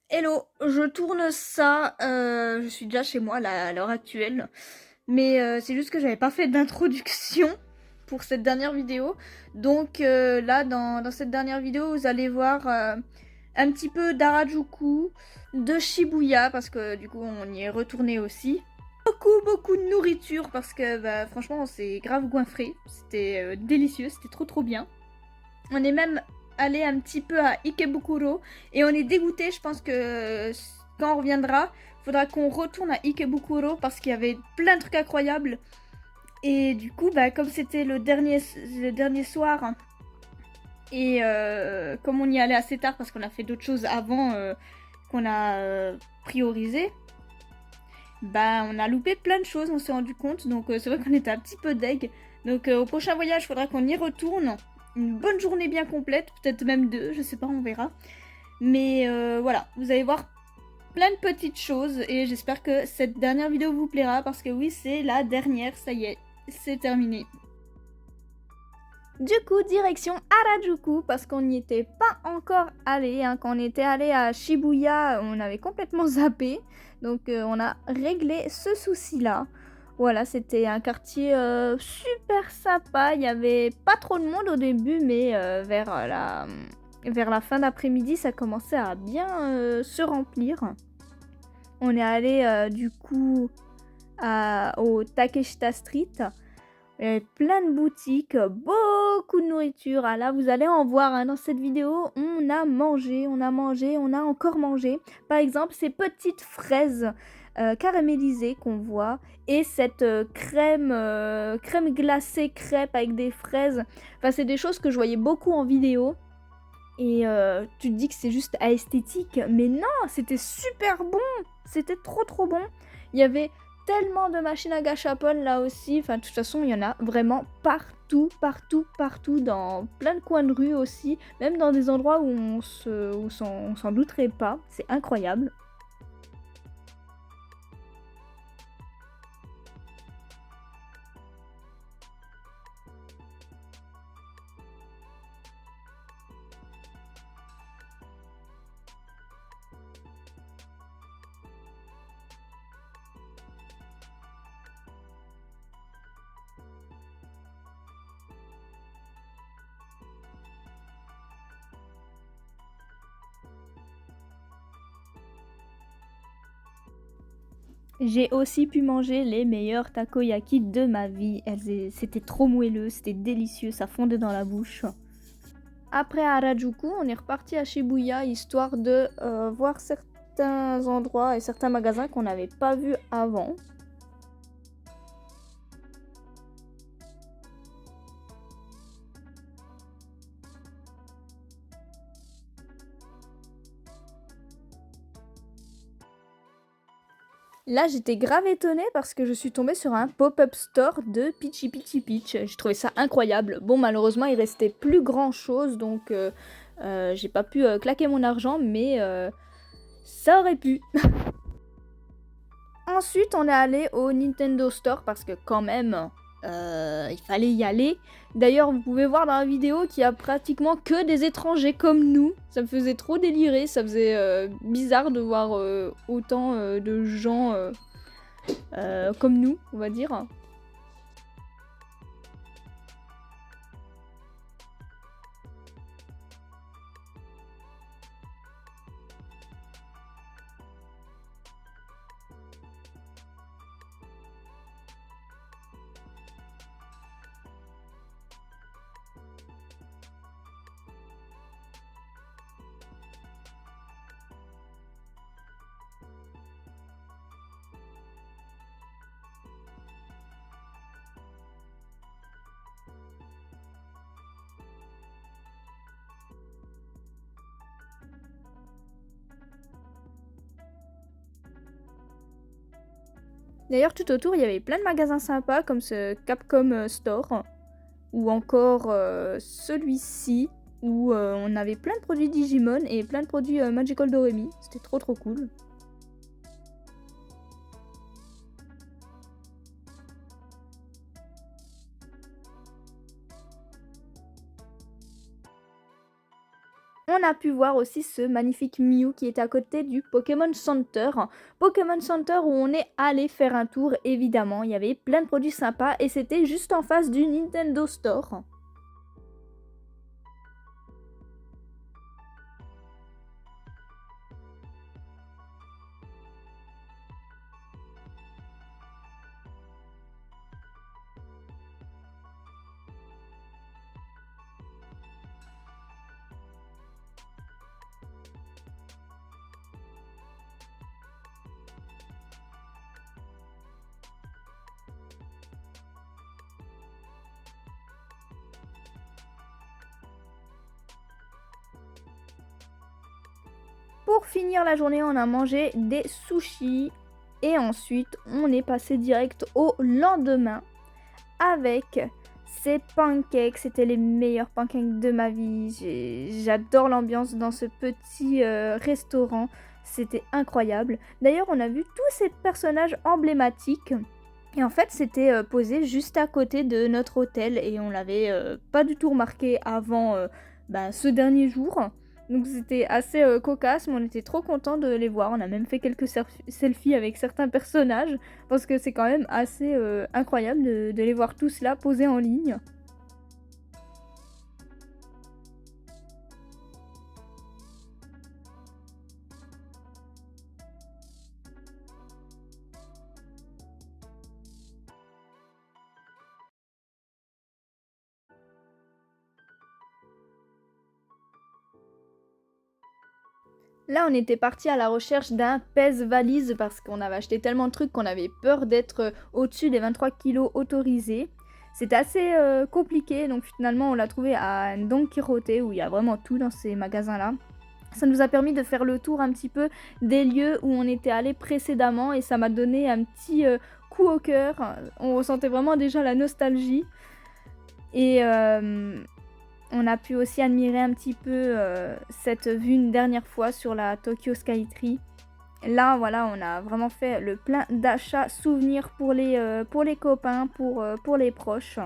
Hello, je tourne ça, je suis déjà chez moi là, à l'heure actuelle, mais c'est juste que j'avais pas fait d'introduction pour cette dernière vidéo. Donc là, dans cette dernière vidéo, vous allez voir un petit peu d'Harajuku, de Shibuya, parce que du coup on y est retourné aussi. Beaucoup de nourriture, parce que bah, franchement on s'est grave goinfré, c'était délicieux, c'était trop bien. On est même allé un petit peu à Ikebukuro et on est dégoûté. Je pense que quand on reviendra, il faudra qu'on retourne à Ikebukuro parce qu'il y avait plein de trucs incroyables. Et du coup, bah, comme c'était le dernier soir et comme on y allait assez tard parce qu'on a fait d'autres choses avant qu'on a priorisé, bah on a loupé plein de choses, on s'est rendu compte. Donc c'est vrai qu'on était un petit peu deg. Donc au prochain voyage, il faudra qu'on y retourne. Une bonne journée bien complète, peut-être même deux, je sais pas, on verra. Mais voilà, vous allez voir plein de petites choses et j'espère que cette dernière vidéo vous plaira parce que oui, c'est la dernière, ça y est, c'est terminé. Du coup, direction Harajuku parce qu'on n'y était pas encore allé. Hein. Quand on était allé à Shibuya, on avait complètement zappé. Donc on a réglé ce souci-là. Voilà, c'était un quartier super sympa. Il n'y avait pas trop de monde au début, mais vers la fin d'après-midi, ça commençait à bien se remplir. On est allé du coup au Takeshita Street. Il y avait plein de boutiques, beaucoup de nourriture. Ah là, vous allez en voir hein, dans cette vidéo. On a mangé, on a encore mangé. Par exemple, ces petites fraises caramélisées qu'on voit et cette crème glacée crêpe avec des fraises. Enfin, c'est des choses que je voyais beaucoup en vidéo. Et tu te dis que c'est juste esthétique, mais non, c'était super bon. C'était trop bon. Il y avait tellement de machines à gâchapon là aussi. Enfin, de toute façon, il y en a vraiment partout, dans plein de coins de rue aussi, même dans des endroits où on s'en douterait pas. C'est incroyable. J'ai aussi pu manger les meilleurs takoyaki de ma vie. C'était trop moelleux, c'était délicieux, ça fondait dans la bouche. Après Harajuku, on est reparti à Shibuya histoire de voir certains endroits et certains magasins qu'on n'avait pas vus avant. Là, j'étais grave étonnée parce que je suis tombée sur un pop-up store de Peachy Peachy Peach. J'ai trouvé ça incroyable. Bon, malheureusement, il restait plus grand chose, donc j'ai pas pu claquer mon argent, mais ça aurait pu. Ensuite, on est allé au Nintendo Store parce que quand même, il fallait y aller. D'ailleurs, vous pouvez voir dans la vidéo qu'il y a pratiquement que des étrangers comme nous. Ça me faisait trop délirer, ça faisait bizarre de voir autant de gens comme nous, on va dire. D'ailleurs, tout autour, il y avait plein de magasins sympas comme ce Capcom Store ou encore celui-ci où on avait plein de produits Digimon et plein de produits Magical Doremi. C'était trop cool. On on a pu voir aussi ce magnifique Mew qui est à côté du Pokémon Center. Pokémon Center où on est allé faire un tour, évidemment. Il y avait plein de produits sympas et c'était juste en face du Nintendo Store. Pour finir la journée, on a mangé des sushis et ensuite on est passé direct au lendemain avec ces pancakes. C'était les meilleurs pancakes de ma vie. J'adore l'ambiance dans ce petit restaurant. C'était incroyable. D'ailleurs, on a vu tous ces personnages emblématiques. Et en fait, c'était posé juste à côté de notre hôtel et on l'avait pas du tout remarqué avant ce dernier jour. Donc c'était assez cocasse, mais on était trop contents de les voir. On a même fait quelques selfies avec certains personnages parce que c'est quand même assez incroyable de les voir tous là posés en ligne. Là, on était parti à la recherche d'un pèse-valise parce qu'on avait acheté tellement de trucs qu'on avait peur d'être au-dessus des 23 kilos autorisés. C'était assez compliqué, donc finalement on l'a trouvé à Don Quijote où il y a vraiment tout dans ces magasins-là. Ça nous a permis de faire le tour un petit peu des lieux où on était allé précédemment et ça m'a donné un petit coup au cœur. On ressentait vraiment déjà la nostalgie. Et on a pu aussi admirer un petit peu cette vue une dernière fois sur la Tokyo Skytree. Là, voilà, on a vraiment fait le plein d'achats souvenirs pour les copains, pour les proches.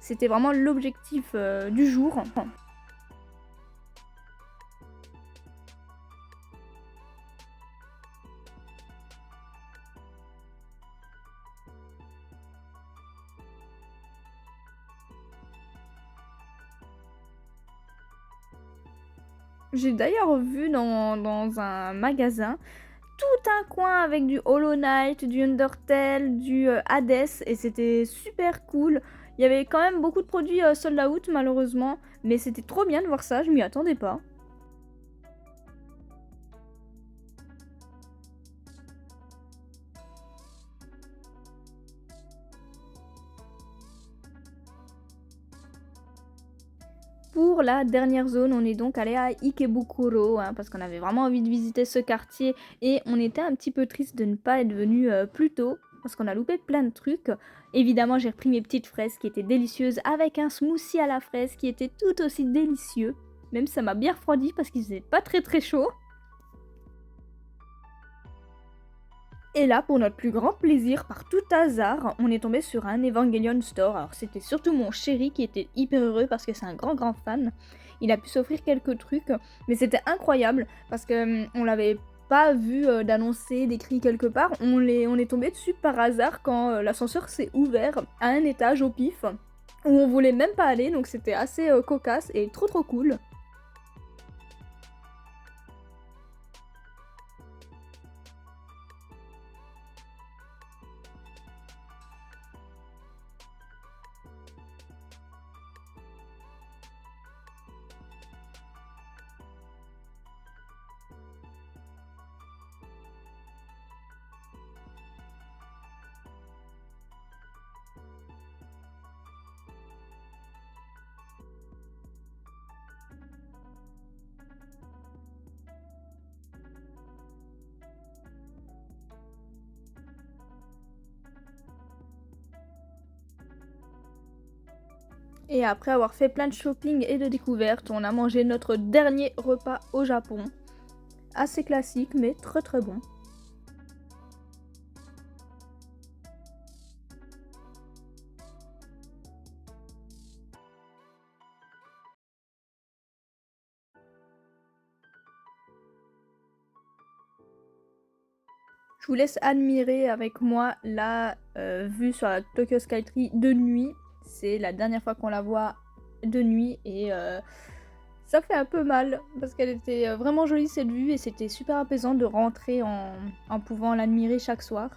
C'était vraiment l'objectif du jour. J'ai d'ailleurs vu dans un magasin tout un coin avec du Hollow Knight, du Undertale, du Hades et c'était super cool. Il y avait quand même beaucoup de produits sold out malheureusement, mais c'était trop bien de voir ça, je m'y attendais pas. Pour la dernière zone, on est donc allé à Ikebukuro parce qu'on avait vraiment envie de visiter ce quartier et on était un petit peu triste de ne pas être venu plus tôt parce qu'on a loupé plein de trucs. Évidemment, j'ai repris mes petites fraises qui étaient délicieuses avec un smoothie à la fraise qui était tout aussi délicieux. Même ça m'a bien refroidi parce qu'il faisait pas très chaud. Et là, pour notre plus grand plaisir, par tout hasard, on est tombé sur un Evangelion Store. Alors c'était surtout mon chéri qui était hyper heureux parce que c'est un grand fan. Il a pu s'offrir quelques trucs, mais c'était incroyable parce que on l'avait pas vu d'annoncer, d'écrit quelque part. On est tombé dessus par hasard quand l'ascenseur s'est ouvert à un étage au pif où on voulait même pas aller, donc c'était assez cocasse et trop cool. Et après avoir fait plein de shopping et de découvertes, on a mangé notre dernier repas au Japon. Assez classique mais très bon. Je vous laisse admirer avec moi la vue sur la Tokyo Skytree de nuit. C'est la dernière fois qu'on la voit de nuit et ça fait un peu mal parce qu'elle était vraiment jolie cette vue et c'était super apaisant de rentrer en pouvant l'admirer chaque soir.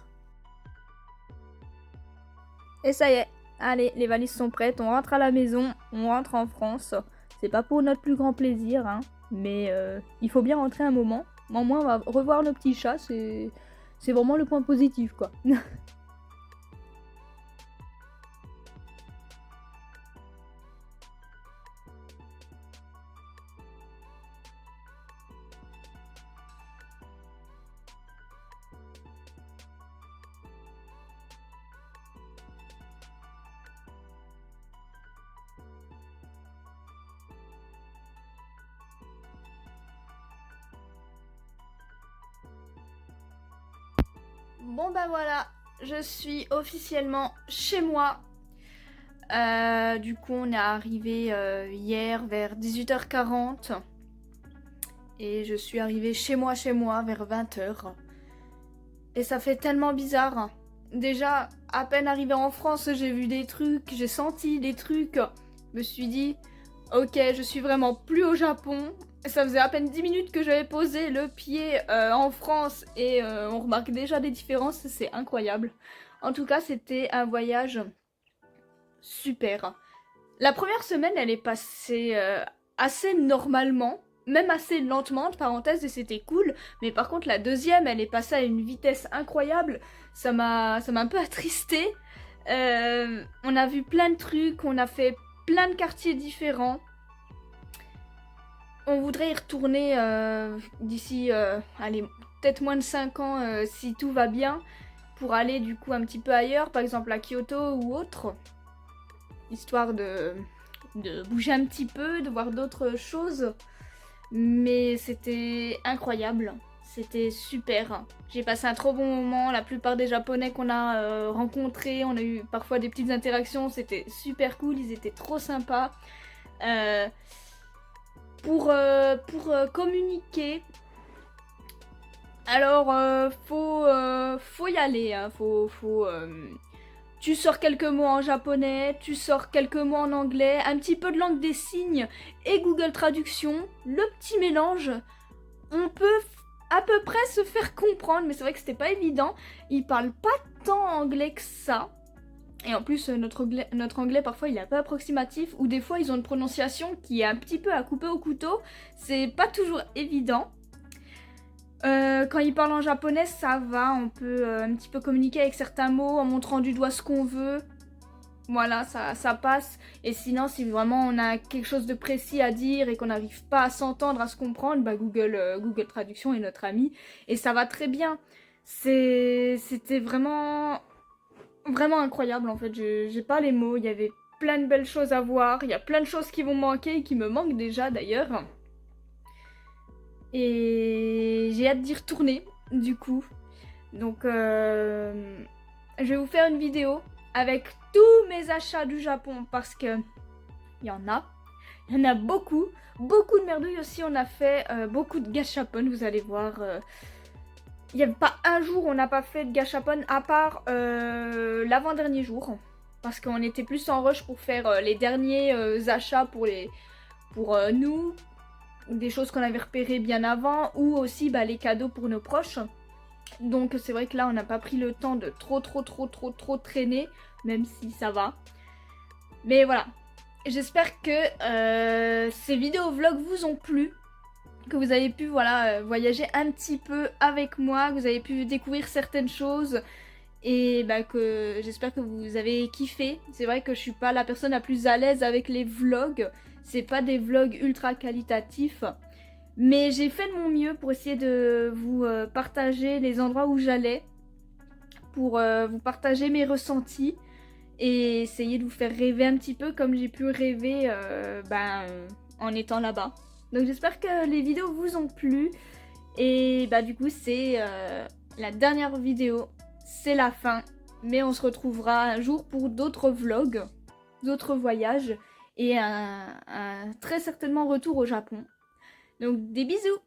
Et ça y est, allez, les valises sont prêtes, on rentre à la maison, on rentre en France. C'est pas pour notre plus grand plaisir, hein, mais il faut bien rentrer un moment. Au moins on va revoir nos petits chats, c'est vraiment le point positif quoi. Bon bah voilà, je suis officiellement chez moi. Du coup on est arrivé hier vers 18h40 et je suis arrivée chez moi vers 20h. Et ça fait tellement bizarre. Déjà, à peine arrivée en France, j'ai vu des trucs, j'ai senti des trucs. Je me suis dit, ok, je suis vraiment plus au Japon. Ça faisait à peine 10 minutes que j'avais posé le pied en France et on remarque déjà des différences, c'est incroyable. En tout cas, c'était un voyage super. La première semaine, elle est passée assez normalement, même assez lentement, entre parenthèses, et c'était cool. Mais par contre, la deuxième, elle est passée à une vitesse incroyable. Ça m'a un peu attristée. On a vu plein de trucs, on a fait plein de quartiers différents. On voudrait y retourner d'ici, allez, peut-être moins de 5 ans si tout va bien, pour aller du coup un petit peu ailleurs, par exemple à Kyoto ou autre, histoire de bouger un petit peu, de voir d'autres choses. Mais c'était incroyable, c'était super. J'ai passé un trop bon moment, la plupart des Japonais qu'on a rencontrés, on a eu parfois des petites interactions, c'était super cool, ils étaient trop sympas. Pour communiquer, alors faut y aller, hein. Tu sors quelques mots en japonais, tu sors quelques mots en anglais, un petit peu de langue des signes et Google Traduction, le petit mélange. On peut à peu près se faire comprendre, mais c'est vrai que c'était pas évident. Ils parlent pas tant anglais que ça. Et en plus, notre anglais, parfois, il est un peu approximatif, ou des fois, ils ont une prononciation qui est un petit peu à couper au couteau. C'est pas toujours évident. Quand ils parlent en japonais, ça va, on peut un petit peu communiquer avec certains mots en montrant du doigt ce qu'on veut. Voilà, ça passe. Et sinon, si vraiment on a quelque chose de précis à dire et qu'on n'arrive pas à s'entendre, à se comprendre, bah Google Traduction est notre ami. Et ça va très bien. C'était vraiment incroyable en fait. J'ai pas les mots. Il y avait plein de belles choses à voir. Il y a plein de choses qui vont manquer et qui me manquent déjà d'ailleurs. Et j'ai hâte d'y retourner du coup. Donc je vais vous faire une vidéo avec tous mes achats du Japon parce que il y en a beaucoup de merdouilles aussi. On a fait beaucoup de gashapon, vous allez voir. Il n'y avait pas un jour où on n'a pas fait de gashapon à part l'avant-dernier jour parce qu'on était plus en rush pour faire les derniers achats pour nous, des choses qu'on avait repérées bien avant, ou aussi bah, les cadeaux pour nos proches. Donc c'est vrai que là on n'a pas pris le temps de trop traîner, même si ça va. Mais voilà, j'espère que ces vidéos vlogs vous ont plu, que vous avez pu voilà, voyager un petit peu avec moi, que vous avez pu découvrir certaines choses. Et bah que j'espère que vous avez kiffé. C'est vrai que je suis pas la personne la plus à l'aise avec les vlogs. C'est pas des vlogs ultra qualitatifs. Mais j'ai fait de mon mieux pour essayer de vous partager les endroits où j'allais. Pour vous partager mes ressentis. Et essayer de vous faire rêver un petit peu comme j'ai pu rêver en étant là-bas. Donc j'espère que les vidéos vous ont plu. Et bah du coup c'est la dernière vidéo. C'est la fin, mais on se retrouvera un jour pour d'autres vlogs, d'autres voyages et un très certainement retour au Japon. Donc des bisous!